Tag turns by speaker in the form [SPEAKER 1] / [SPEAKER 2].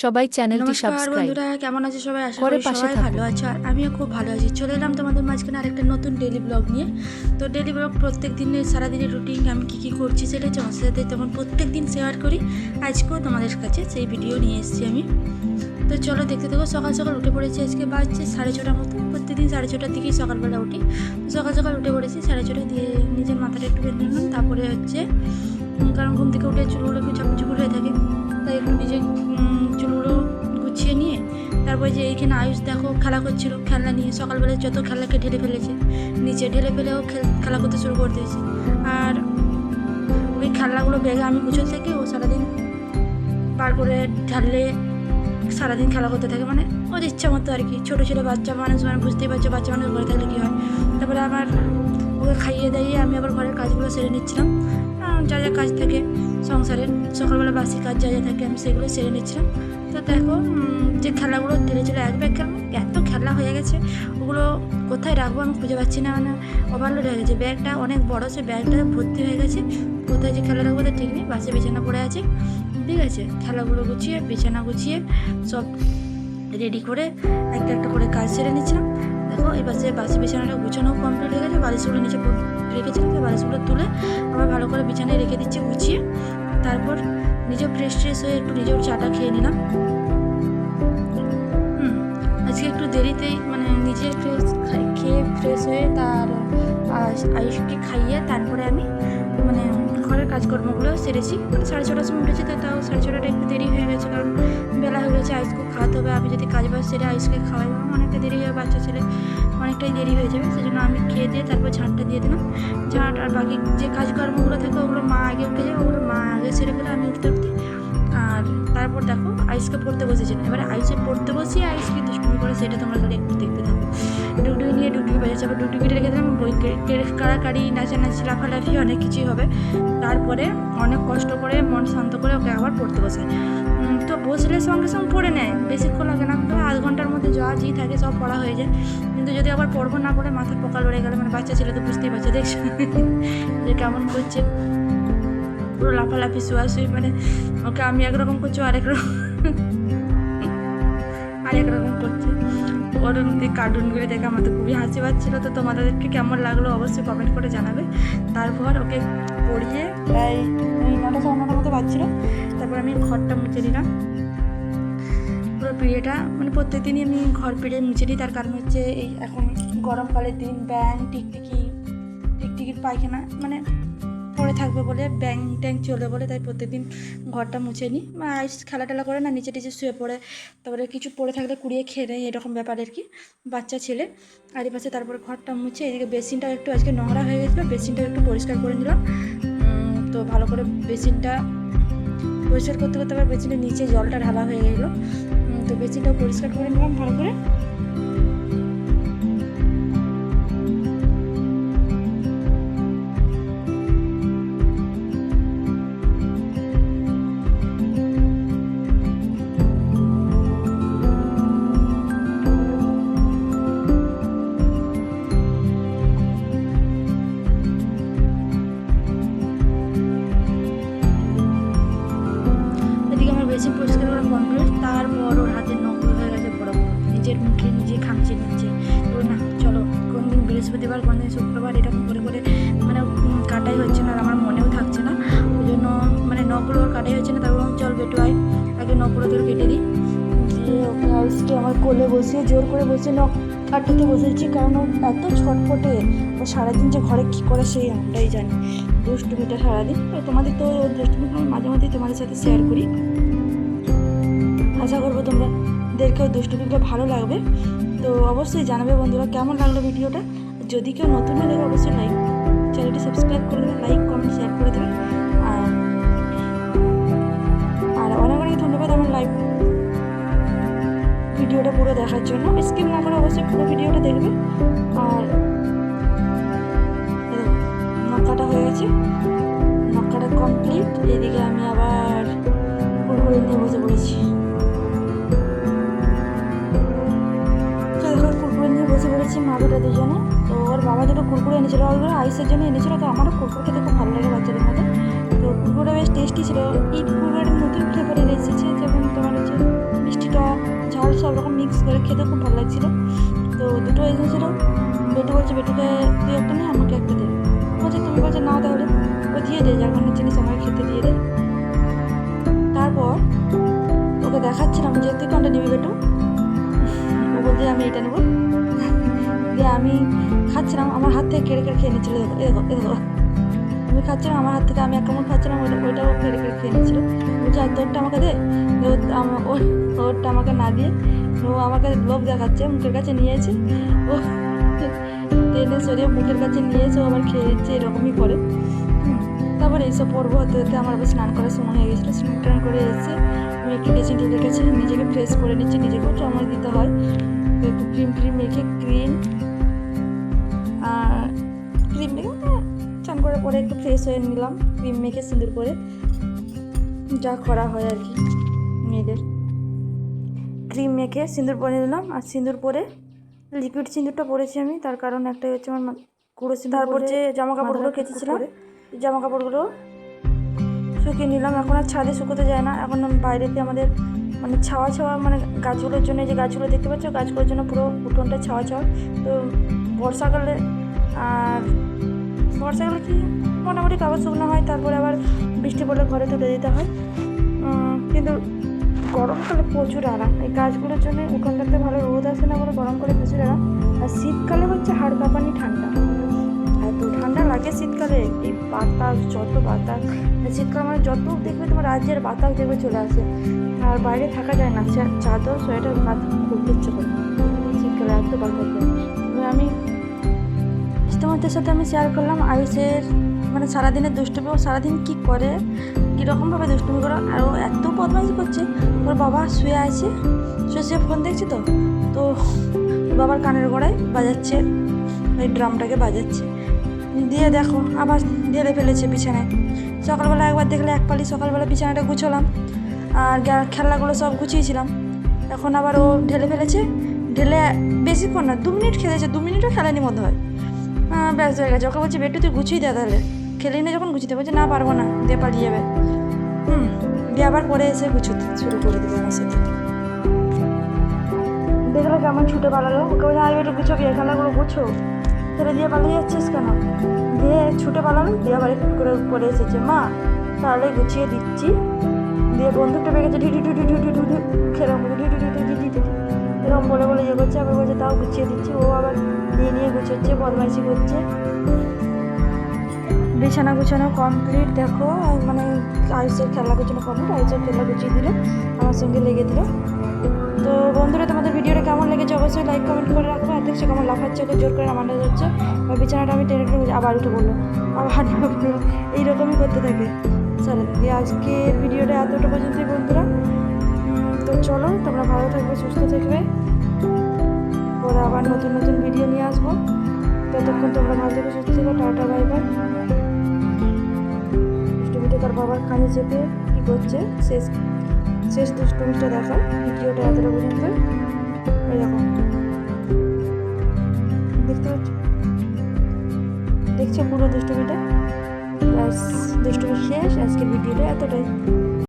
[SPEAKER 1] সবাই চ্যানেলটি
[SPEAKER 2] নমস্কার
[SPEAKER 1] সাবস্ক্রাইব
[SPEAKER 2] বন্ধুরা, কেমন আছে সবাই? আশা
[SPEAKER 1] করে
[SPEAKER 2] করি
[SPEAKER 1] পাশে
[SPEAKER 2] সবাই
[SPEAKER 1] থাকুন।
[SPEAKER 2] ভালো আছে আর আমিও খুব ভালো আছি। চলে এলাম তোমাদের মাঝখানে আরেকটা নতুন ডেইলি ব্লগ নিয়ে। তো ডেইলি ব্লগ প্রত্যেক দিনের সারাদিনের রুটিন আমি কী করছি সেটা তোমার সাথে তখন প্রত্যেক দিন শেয়ার করি। আজকেও তোমাদের কাছে সেই ভিডিও নিয়ে এসেছি আমি। তো চলো দেখতে দেখো। সকাল সকাল উঠে পড়েছি, আজকে বাজছে 6:30 মতো। প্রত্যেকদিন 6:30টার দিকেই সকালবেলা উঠি। সকাল সকাল উঠে পড়েছি 6:30 দিয়ে নিজের মাথাটা একটু বেঁধে নিলাম। তারপরে হচ্ছে কারণ ঘুম থেকে উঠে চুলগুলো একটু ঝাঁকুঝুকুর হয়ে থাকে, তাই একটু নিজে চুলগুলো গুছিয়ে নিয়ে তারপরে যে এইখানে আয়ুষ দেখো খেলা করছিল, খেলনা নিয়ে সকালবেলায় যত খেলাকে ঢেলে ফেলেছে, নিচে ঢেলে ফেলেও খেলা করতে শুরু করে দিয়েছে। আর ওই খেলনাগুলো ব্যাগে আমি গুছোতে থেকে ও সারাদিন বার করে ঢাললে সারাদিন খেলা করতে থাকে, মানে ওর ইচ্ছা মতো আর কি। ছোটো ছোটো বাচ্চা মানুষ, মানে বুঝতেই পারছো বাচ্চা মানুষ ঘরে থাকলে কী হয়। তারপরে আমার ওকে খাইয়ে দাইয়ে আমি আবার ঘরের কাজগুলো সেরে নিচ্ছিলাম, যা যা কাজ থাকে সংসারের, সকালবেলা বাসি কাজ যা যা থাকে আমি সেগুলো সেরে নিচ্ছিলাম। তো দেখো যে খেলাগুলো ঢেলেছিল এক ব্যাগ খেলা, এত খেলা হয়ে গেছে, ওগুলো কোথায় রাখবো আমি খুঁজে পাচ্ছি না। মানে ওভারলোড হয়ে গেছে, ব্যাগটা অনেক বড়ো, সে ব্যাগটা ভর্তি হয়ে গেছে। কোথায় যে খেলা রাখবো ঠিক নেই। বাসে বিছানা পড়ে আছে, ঠিক আছে। খেলাগুলো গুছিয়ে বিছানা গুছিয়ে সব রেডি করে একটা একটা করে কাজ সেরে নিচ্ছিলাম। দেখো এই পাশে বাসি বিছানাটা গুছানো কমপ্লিট হয়ে গেছে, বালিশগুলো নিচে রেখেছিলাম, সেই বালিশগুলো তুলে আবার ভালো করে বিছানায় রেখে দিচ্ছি গুছিয়ে। তারপর নিজেও ফ্রেশ হয়ে একটু নিজেও চাটা খেয়ে নিলাম। আজকে একটু দেরিতেই, মানে নিজে খেয়ে ফ্রেশ হয়ে তার আয়ুষকে খাইয়ে তারপরে আমি মানে ঘরের কাজকর্মগুলো সেরেছি। মানে 6:30টার সময় উঠেছি, তো তাও 6:30টা একটু দেরি হয়ে গেছে, কারণ বেলা হয়ে গেছে। আয়ুষকে খাওয়াতে হবে, আমি যদি কাজ বাজ সেরে আয়ুষকে খাওয়াই অনেকটা দেরি হয়ে, বাচ্চা ছেলে অনেকটাই দেরি হয়ে যাবে। সেই জন্য আমি খেয়ে দিয়ে তারপর ঝাঁটটা দিয়ে দিলাম। ঝাঁট আর বাকি যে কাজকর্মগুলো থাকে ওগুলো মা আগে উঠে যায়, ওগুলো মা আগে সেরে ফেলে আমি উঠতে উঠতে। আর তারপর দেখো আয়ুষকে পড়তে বসেছিলাম। এবারে আয়ুষে পড়তে বসিয়ে আয়ুষ কি দুষ্টুমি করে সেটা তোমরা খালি একটু দেখতে থাকো। ডুগডুগি নিয়ে ডুগডুগি বাজাচ্ছে, আবার ডুগডুগিটা রেখে দিলাম। বই কাড়াকাড়ি নাচানাচি লাফালাফি অনেক কিছুই হবে। তারপরে অনেক কষ্ট করে মন শান্ত করে ওকে আবার পড়তে বসায়। তো বসলে সঙ্গে সঙ্গে পড়ে নেয়, বেশিক্ষণ লাগে না, তো আধ ঘন্টার মধ্যে যা জি থাকে সব পড়া হয়ে যায়। কিন্তু যদি আবার পড়বো না পড়ে মাথার পোকা লড়ে গেলে, মানে বাচ্চা ছেলে তো বুঝতেই পারছে, দেখছো যে কেমন করছে, পুরো লাফালাফি শোয়াশুয়ি, মানে ওকে আমি একরকম করছি আরেক রকম করছে। ওর কার্টুনগুলো দেখে আমার তো খুবই হাসি পাচ্ছিলো। তো তোমাদেরকে কেমন লাগলো অবশ্যই কমেন্ট করে জানাবে। তারপর ওকে পড়িয়ে প্রায় 9টা 9:30 মতো বাজছিলো। তারপর আমি ঘরটা মুছে দিলাম, পুরো পিড়েটা, মানে প্রত্যেকদিনই আমি ঘর পিড়ে মুছে দিই। তার কারণ হচ্ছে এই এখন গরমকালের দিন ব্যাং টিকটিকির পায়খানা মানে পড়ে থাকবে বলে, ব্যাং ট্যাং চলে বলে, তাই প্রত্যেকদিন ঘরটা মুছে নিই। আইস খেলা টেলা করে না, নিচে টিচে শুয়ে পড়ে, তারপরে কিছু পড়ে থাকলে কুড়িয়ে খেয়ে নেয়, এরকম ব্যাপার আর কি, বাচ্চা ছেলে। আর এই পাশে তারপরে ঘরটা মুছে, এদিকে বেসিনটা একটু আজকে নোংরা হয়ে গেছিলো, বেসিনটা একটু পরিষ্কার করে নিলাম। তো ভালো করে বেসিনটা পরিষ্কার করতে করতে আবার বেসিনের নিচে জলটা ঢালা হয়ে গেলো। তো বেসিনটাও পরিষ্কার করে নিলাম ভালো করে। বেসিন পরিষ্কার করা কমপ্লিট। তারপর ওর হাতের নখগুলো হয়ে গেছে বড় বড়, নিজের মুখে নিজে খামচে নিচ্ছে। তো না চলো, কোনদিন বৃহস্পতিবার কোনদিন শুক্রবার এরকম করে করে মানে কাটাই হচ্ছে না, আর আমার মনেও থাকছে না, ওই জন্য মানে নখগুলো ওর কাটাই হচ্ছে না। তারপর চল বেটু আয়, আগে নখগুলো তোর কেটে দিই। দিয়ে ওকে আইসকে আমার কোলে বসিয়ে জোর করে বসিয়ে নখ কাটতে বসেছি, কারণ ও এত ছটপটে। ও সারাদিন যে ঘরে কী করে সেই আমরাই জানি, দুষ্টুমিটা সারাদিন। তো তোমাদের তো দুষ্টুমি মাঝে মাঝেই তোমাদের সাথে শেয়ার করি। আশা করবো তোমাদেরকেও দুষ্টুমিটা ভালো লাগবে। তো অবশ্যই জানাবে বন্ধুরা কেমন লাগলো ভিডিওটা। যদি কেউ নতুন হয়ে থাকে অবশ্যই চ্যানেলটি সাবস্ক্রাইব করে দেবে, লাইক কমেন্ট শেয়ার করে দেবে। আর অনেক অনেক ধন্যবাদ আমার লাইভ ভিডিওটা পুরো দেখার জন্য। স্কিপ না করে অবশ্যই পুরো ভিডিওটা দেখবে। আর নক্কাটা হয়ে গেছে, নক্কাটা কমপ্লিট। এদিকে আমি আবার কুড়কুড়ে নিয়ে বসে পড়েছি। কুড়কুড়ে নিয়ে বসে পড়েছি মা বেটা দুজনে। তো ওর বাবা দুটো কুড়কুড়ে এনেছিলো, ওইগুলো আইসের জন্য এনেছিলো। তো আমারও কুড়কুড়ে খেতে খুব ভালো লাগে বাচ্চাদের মধ্যে। তো কুড়কুড়ে বেশ টেস্টি ছিল। এই কুড়কুড়ের নতুন ফ্লেভারের এসেছে, যেমন তোমার হচ্ছে সব রকম মিক্স করে খেতে খুব ভালো লাগছিলো। তো দুটো এসেছিলো, বেটু বলছে বেটুকে তুই একটা নে, আমাকে একটা দে। বলছে তুমি বলছে না, তাহলে ও দিয়ে দে, যার কোনো জিনিস আমাকে খেতে দিয়ে দে। তারপর ওকে দেখাচ্ছিলাম যে তুই কোনটা নিবি বেটু। ও বলছে আমি এটা নেবো। দিয়ে আমি খাচ্ছিলাম, আমার হাত থেকে কেড়ে কেড়ে খেয়ে নিচ্ছিল। দেখো আমি খাচ্ছিলাম, আমার হাত থেকে আমি এক কামড় খাচ্ছিলাম, ওইটাও কেড়ে কেড়ে খেয়ে নিচ্ছিল। বলছে আর তোরটা আমাকে দে। ওরটা আমাকে না দিয়ে ও আমাকে লোভ দেখাচ্ছে, মুখের কাছে নিয়েছে, ও টেনে সরিয়ে মুখের কাছে নিয়েছে, ও আবার খেয়ে নিচ্ছে, এরকমই করে। তারপরে এইসব পর্ব হতে হতে আমার আবার স্নান করার সময় হয়ে গেছিলো। স্নান টান করে এসে আমি একটু ড্রেসিং টেবিলের কাছে নিজেকে ফ্রেশ করে নিচ্ছি, নিজেকেও সময় দিতে হয়। একটু ক্রিম মেখে ক্রিম মেখে চান করার পরে একটু ফ্রেশ হয়ে নিলাম, ক্রিম মেখে সিঁদুর করে, যা করা হয় আর কি মেয়েদের। ক্রিম মেখে সিঁদুর পরে নিলাম, আর সিঁদুর পরে লিকুইড সিঁদুরটা পরেছি আমি, তার কারণ একটাই হচ্ছে আমার গুঁড়ো সিঁদুর। তারপর যে জামা কাপড়গুলো কেচেছিলাম, জামা কাপড়গুলো শুকিয়ে নিলাম। এখন আর ছাদে শুকোতে যায় না, এখন বাইরেতে আমাদের মানে ছাওয়া মানে গাছগুলোর জন্য, যে গাছগুলো দেখতে পাচ্ছ গাছগুলোর জন্য পুরো উঠোনটা ছাওয়া। তো বর্ষাকালে কি মোটামুটি কাপড় শুকনো হয়, তারপরে আবার বৃষ্টি পড়লে ঘরে তুলে দিতে হয়। কিন্তু গরমকালে প্রচুর আরাম, এই গাছগুলোর জন্য উঠোনটাতে ভালো রোদ আসে না বলে গরমকালে প্রচুর আরাম। আর শীতকালে হচ্ছে হাড় কাঁপানি ঠান্ডা, এত ঠান্ডা লাগে শীতকালে, এই বাতাস, যত বাতাস শীতকালে মানে যত দেখবে তোমার রাজ্যের বাতাস দেখবে চলে আসে, আর বাইরে থাকা যায় না, চাদর সোয়েটার হাত খুলতে ইচ্ছে করে শীতকালে, এত বাতাস যায়। আমি তোমাদের সাথে আমি শেয়ার করলাম আয়ুষের মানে সারাদিনের দুষ্টুমি, ও সারাদিন কী করে, কীরকমভাবে দুষ্টুমি করে। আর ও এত বদমাইশি করছে, ওর বাবা শুয়ে আছে, শুয়ে ফোন দেখছে, তো ওর বাবার কানের গোড়ায় বাজাচ্ছে, ওই ড্রামটাকে বাজাচ্ছে, দিয়ে দেখো আবার ঢেলে ফেলেছে বিছানায়। সকালবেলা একবার দেখলে এক পালি সকালবেলা বিছানাটা গুছোলাম, আর খেলনাগুলো সব গুছিয়েছিলাম, এখন আবার ও ঢেলে ফেলেছে। ঢেলে বেশিক্ষণ না, 2 মিনিট খেলেছে, 2 মিনিটও খেলেনি মতো হয়, ব্যাস হয়ে গেছে। ওকে বলছি বেটু তুই গুছিয়ে দে, তাহলে খেলেই না যখন গুছিয়ে বলছে না পারবো না, দিয়ে পালিয়ে যাবে। দিয়ে আবার পরে এসে গুছোতে শুরু করে দেবে আমার সাথে। দেখলো কেমন ছুটে পালালো, ওকে বলছে আর বেটু গুছো, গিয়ে খেলাগুলো গুছো, ফেলে দিয়ে পালিয়ে যাচ্ছিস কেন, দিয়ে ছুটে পালালো। দিয়ে আবার একটু করে পরে এসেছে, মা তাহলে গুছিয়ে দিচ্ছি। দিয়ে বন্দুকটা পেয়ে গেছে, ঢি খেলাম এরকম বলে ইয়ে করছে, আবার বলছে তাও গুছিয়ে দিচ্ছি। ও আবার নিয়ে গুছোচ্ছে, বদমাইশি করছে। বিছানা গুছানো কমপ্লিট, দেখো মানে আয়ুষের খেলা গুছানো কমপ্লিট, আয়ুষের খেলা গুছিয়ে দিল, আমার সঙ্গে লেগে দিল। তো বন্ধুরা তোমাদের ভিডিওটা কেমন লেগেছে অবশ্যই লাইক কমেন্ট করে রাখবো। আর দেখছো কেমন লাফাচ্ছে, ওকে জোর করে নামানো যাচ্ছে, বিছানাটা আমি টেনে আবার উঠে বললো, আবার এইরকমই করতে থাকে সারাদিন। দিয়ে আজকে ভিডিওটা এতটা পর্যন্তই বন্ধুরা। তো চলো তোমরা ভালো থাকবে, সুস্থ থাকবে, পরে আবার নতুন ভিডিও নিয়ে আসবো। ততক্ষণ তোমরা ভালো থেকে সুস্থ থেকো, টাটা বাই বাই। দুষ্টুমিটা তার বাবার কানে চেপে কী করছে, শেষ দুষ্টুমিটা দেখা ভিডিওটা এতটা পর্যন্ত। এরকম দেখতে পাচ্ছ, দেখছো পুরো দুষ্টুমিটা, ব্যাস দুষ্টুমি শেষ। আজকের ভিডিওটা এতটাই।